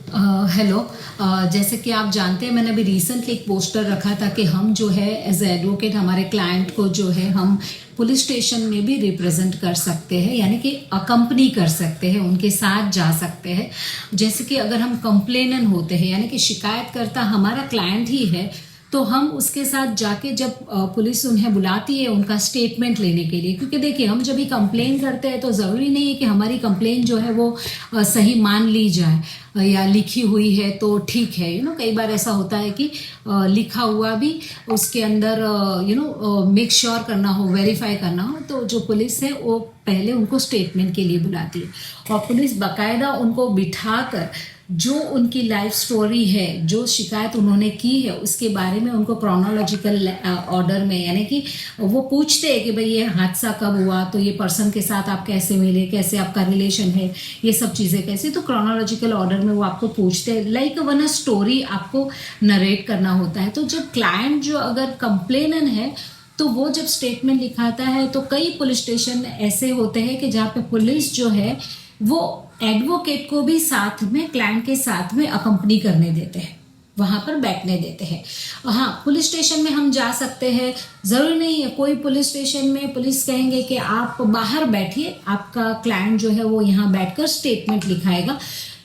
Hello. जैसे कि आप जानते हैं, मैंने अभी रिसेंटली एक पोस्टर रखा था कि हम जो है एज एडवोकेट हमारे क्लाइंट को जो है हम पुलिस स्टेशन में भी रिप्रेजेंट कर सकते हैं, यानी कि अकम्पनी कर सकते हैं, उनके साथ जा सकते हैं। जैसे कि अगर हम कंप्लेनेंट होते हैं, यानी कि शिकायतकर्ता हमारा क्लाइंट ही है, तो हम उसके साथ जाके जब पुलिस उन्हें बुलाती है उनका स्टेटमेंट लेने के लिए, क्योंकि देखिए हम जब भी कंप्लेन करते हैं तो ज़रूरी नहीं है कि हमारी कंप्लेन जो है वो सही मान ली जाए या लिखी हुई है तो ठीक है। कई बार ऐसा होता है कि लिखा हुआ भी उसके अंदर मेक श्योर करना हो, वेरीफाई करना हो, तो जो पुलिस है वो पहले उनको स्टेटमेंट के लिए बुलाती है और पुलिस बाकायदा उनको बिठाकर जो उनकी लाइफ स्टोरी है, जो शिकायत उन्होंने की है, उसके बारे में उनको क्रोनोलॉजिकल ऑर्डर में, यानी कि वो पूछते हैं कि भाई ये हादसा कब हुआ, तो ये पर्सन के साथ आप कैसे मिले, कैसे आपका रिलेशन है, ये सब चीज़ें कैसे, तो क्रोनोलॉजिकल ऑर्डर में वो आपको पूछते हैं, लाइक वन स्टोरी आपको नरेट करना होता है। तो जब क्लाइंट जो अगर कंप्लेनर है तो वो जब स्टेटमेंट लिखाता है, तो कई पुलिस स्टेशन ऐसे होते हैं कि जहाँ पे पुलिस जो है वो एडवोकेट को भी साथ में, क्लाइंट के साथ में अकम्पनी करने देते हैं, वहाँ पर बैठने देते हैं। हाँ, पुलिस स्टेशन में हम जा सकते हैं, ज़रूरी नहीं है कोई पुलिस स्टेशन में पुलिस कहेंगे कि आप बाहर बैठिए, आपका क्लाइंट जो है वो यहाँ बैठकर स्टेटमेंट लिखाएगा।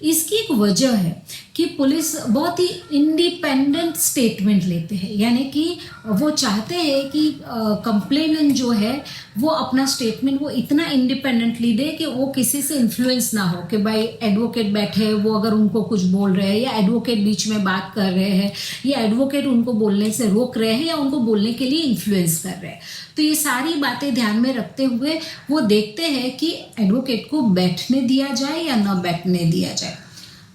इसकी एक वजह है कि पुलिस बहुत ही इंडिपेंडेंट स्टेटमेंट लेते हैं, यानी कि वो चाहते हैं कि कंप्लेनेंट जो है वो अपना स्टेटमेंट वो इतना इंडिपेंडेंटली दे कि वो किसी से इन्फ्लुएंस ना हो कि भाई एडवोकेट बैठे हैं, वो अगर उनको कुछ बोल रहे हैं या एडवोकेट बीच में बात कर रहे हैं या एडवोकेट उनको बोलने से रोक रहे हैं या उनको बोलने के लिए इन्फ्लुएंस कर रहे हैं। तो ये सारी बातें ध्यान में रखते हुए वो देखते हैं कि एडवोकेट को बैठने दिया जाए या ना बैठने दिया जाए।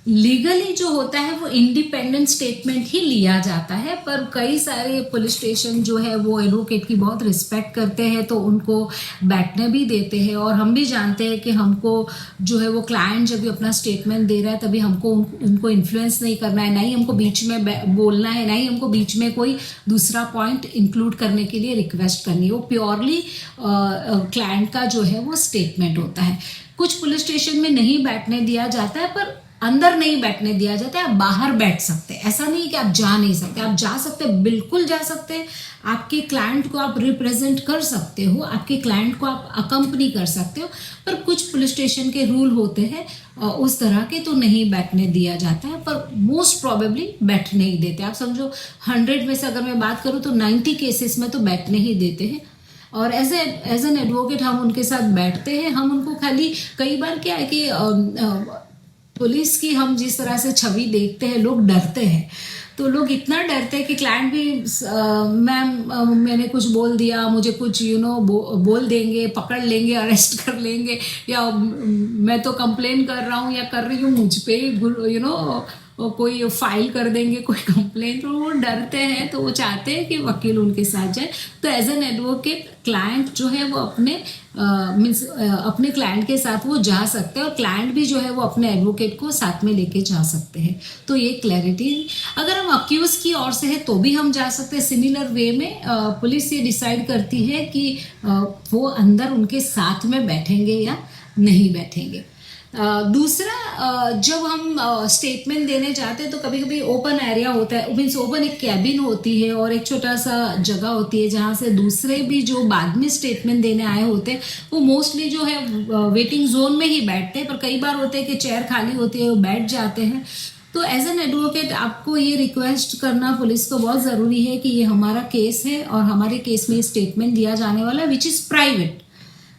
लीगली जो होता है वो इंडिपेंडेंट स्टेटमेंट ही लिया जाता है, पर कई सारे पुलिस स्टेशन जो है वो एडवोकेट की बहुत रिस्पेक्ट करते हैं, तो उनको बैठने भी देते हैं। और हम भी जानते हैं कि हमको जो है वो क्लाइंट जब भी अपना स्टेटमेंट दे रहा है तभी हमको उनको इन्फ्लुएंस नहीं करना है, ना ही हमको बीच में बोलना है, ना ही हमको बीच में कोई दूसरा पॉइंट इंक्लूड करने के लिए रिक्वेस्ट करनी है। वो प्योरली क्लाइंट का जो है वो स्टेटमेंट होता है। कुछ पुलिस स्टेशन में नहीं बैठने दिया जाता है, पर अंदर नहीं बैठने दिया जाता है, आप बाहर बैठ सकते हैं। ऐसा नहीं कि आप जा नहीं सकते, आप जा सकते हैं, बिल्कुल जा सकते हैं। आपके क्लाइंट को आप रिप्रेजेंट कर सकते हो, आपके क्लाइंट को आप अकम्पनी कर सकते हो, पर कुछ पुलिस स्टेशन के रूल होते हैं उस तरह के, तो नहीं बैठने दिया जाता है, पर मोस्ट प्रोबेबली बैठने ही देते हैं। आप समझो 100 में से अगर मैं बात करूँ तो 90 केसेस में तो बैठने ही देते हैं। और एज एन एडवोकेट हम उनके साथ बैठते हैं। हम उनको खाली, कई बार क्या है कि पुलिस की हम जिस तरह से छवि देखते हैं, लोग डरते हैं, तो लोग इतना डरते हैं कि क्लाइंट भी मैम मैंने कुछ बोल दिया, मुझे कुछ बोल देंगे, पकड़ लेंगे, अरेस्ट कर लेंगे, या मैं तो कंप्लेन कर रहा हूँ या कर रही हूँ, मुझ पे कोई फाइल कर देंगे, कोई कंप्लेंट, तो वो डरते हैं, तो वो चाहते हैं कि वकील उनके साथ जाए। तो एज एन एडवोकेट क्लाइंट जो है वो अपने क्लाइंट के साथ वो जा सकते हैं, और क्लाइंट भी जो है वो अपने एडवोकेट को साथ में लेके जा सकते हैं। तो ये क्लैरिटी। अगर हम अक्यूज की ओर से है तो भी हम जा सकते हैं। सिमिलर वे में पुलिस ये डिसाइड करती है कि वो अंदर उनके साथ में बैठेंगे या नहीं बैठेंगे। दूसरा, जब हम स्टेटमेंट देने जाते हैं तो कभी कभी ओपन एरिया होता है, मीन्स ओपन एक कैबिन होती है और एक छोटा सा जगह होती है जहाँ से दूसरे भी जो बाद में स्टेटमेंट देने आए होते हैं वो मोस्टली जो है वेटिंग जोन में ही बैठते हैं, पर कई बार होते हैं कि चेयर खाली होती है, वो बैठ जाते हैं। तो एज एन एडवोकेट आपको ये रिक्वेस्ट करना पुलिस को बहुत ज़रूरी है कि ये हमारा केस है और हमारे केस में स्टेटमेंट दिया जाने वाला है विच इज़ प्राइवेट,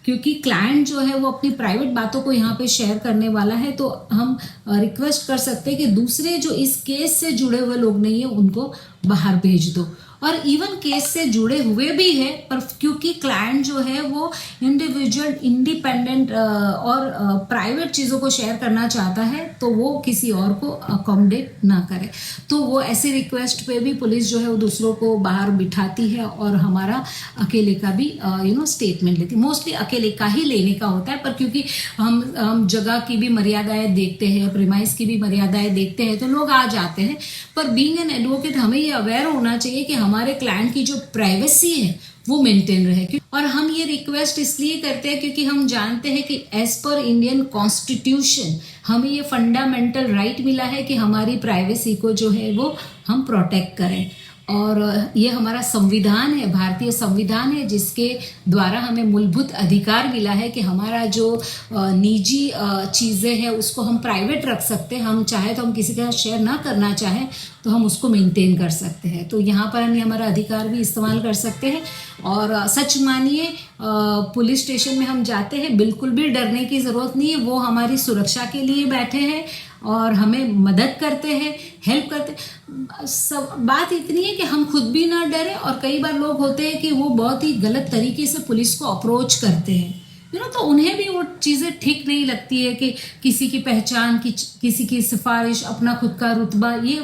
क्योंकि क्लाइंट जो है वो अपनी प्राइवेट बातों को यहाँ पे शेयर करने वाला है। तो हम रिक्वेस्ट कर सकते हैं कि दूसरे जो इस केस से जुड़े हुए लोग नहीं है उनको बाहर भेज दो। और इवन केस से जुड़े हुए भी है, पर क्योंकि क्लाइंट जो है वो इंडिविजुअल, इंडिपेंडेंट और प्राइवेट चीज़ों को शेयर करना चाहता है, तो वो किसी और को अकोमोडेट ना करे। तो वो ऐसी रिक्वेस्ट पे भी पुलिस जो है वो दूसरों को बाहर बिठाती है और हमारा अकेले का भी स्टेटमेंट लेती है। मोस्टली अकेले का ही लेने का होता है, पर क्योंकि हम जगह की भी मर्यादाएं देखते हैं, प्रीमाइस की भी मर्यादाएं देखते हैं, तो लोग आ जाते हैं। पर बीइंग एन एडवोकेट हमें ये अवेयर होना चाहिए कि हमारे क्लाइंट की जो प्राइवेसी है वो मेंटेन रहे। और हम ये रिक्वेस्ट इसलिए करते हैं क्योंकि हम जानते हैं कि एज पर इंडियन कॉन्स्टिट्यूशन हमें ये फंडामेंटल राइट मिला है कि हमारी प्राइवेसी को जो है वो हम प्रोटेक्ट करें। और ये हमारा संविधान है, भारतीय संविधान है, जिसके द्वारा हमें मूलभूत अधिकार मिला है कि हमारा जो निजी चीज़ें हैं उसको हम प्राइवेट रख सकते हैं। हम चाहे तो हम किसी के साथ शेयर ना करना चाहें तो हम उसको मेंटेन कर सकते हैं। तो यहाँ पर हम हमारा अधिकार भी इस्तेमाल कर सकते हैं। और सच मानिए पुलिस स्टेशन में हम जाते हैं, बिल्कुल भी डरने की ज़रूरत नहीं है। वो हमारी सुरक्षा के लिए बैठे हैं और हमें मदद करते हैं, हेल्प करते हैं। सब बात इतनी है कि हम खुद भी ना डरें। और कई बार लोग होते हैं कि वो बहुत ही गलत तरीके से पुलिस को अप्रोच करते हैं, तो उन्हें भी वो चीज़ें ठीक नहीं लगती है कि किसी की पहचान, किसी की सिफारिश, अपना खुद का रुतबा, ये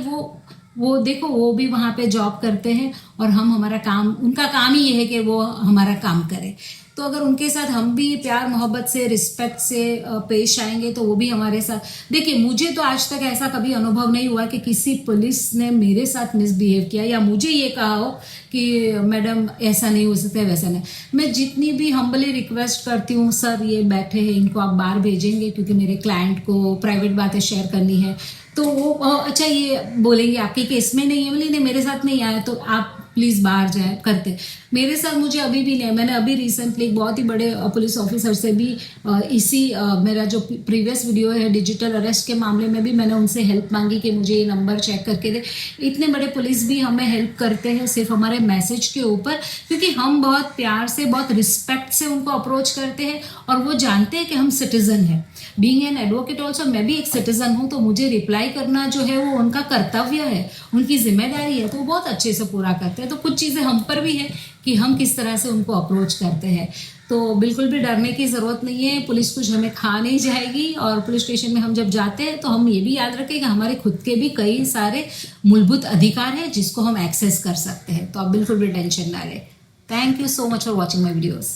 वो देखो वो भी वहाँ पे जॉब करते हैं और हम हमारा काम, उनका काम ही ये है कि वो हमारा काम करें। तो अगर उनके साथ हम भी प्यार मोहब्बत से, रिस्पेक्ट से पेश आएंगे तो वो भी हमारे साथ। देखिए, मुझे तो आज तक ऐसा कभी अनुभव नहीं हुआ कि किसी पुलिस ने मेरे साथ मिसबिहेव किया या मुझे ये कहा हो कि मैडम ऐसा नहीं हो सकता, वैसा नहीं। मैं जितनी भी हम्बली रिक्वेस्ट करती हूँ, सर ये बैठे हैं, इनको आप बाहर भेजेंगे क्योंकि मेरे क्लाइंट को प्राइवेट बातें शेयर करनी है। तो वो अच्छा ये बोलेंगे आपके केस में नहीं है, बोले नहीं मेरे साथ नहीं आया तो आप प्लीज़ बाहर जाए करते। मेरे साथ मुझे अभी भी नहीं। मैंने अभी रिसेंटली एक बहुत ही बड़े पुलिस ऑफिसर से भी इसी मेरा जो प्रीवियस वीडियो है डिजिटल अरेस्ट के मामले में भी मैंने उनसे हेल्प मांगी कि मुझे ये नंबर चेक करके दे। इतने बड़े पुलिस भी हमें हेल्प करते हैं सिर्फ हमारे मैसेज के ऊपर, क्योंकि हम बहुत प्यार से, बहुत रिस्पेक्ट से उनको अप्रोच करते हैं और वो जानते हैं कि हम सिटीजन हैं। बीइंग एन एडवोकेट ऑल्सो, मैं भी एक सिटीजन हूँ, तो मुझे रिप्लाई करना जो है वो उनका कर्तव्य है, उनकी जिम्मेदारी है, तो वो बहुत अच्छे से पूरा करते हैं। तो कुछ चीज़ें हम पर भी है कि हम किस तरह से उनको अप्रोच करते हैं। तो बिल्कुल भी डरने की ज़रूरत नहीं है। पुलिस कुछ हमें खा नहीं जाएगी। और पुलिस स्टेशन में हम जब जाते हैं तो हम ये भी याद रखें कि हमारे खुद के भी कई सारे मूलभूत अधिकार हैं जिसको हम एक्सेस कर सकते हैं। तो आप बिल्कुल भी टेंशन ना लें। Thank you so much for watching my videos.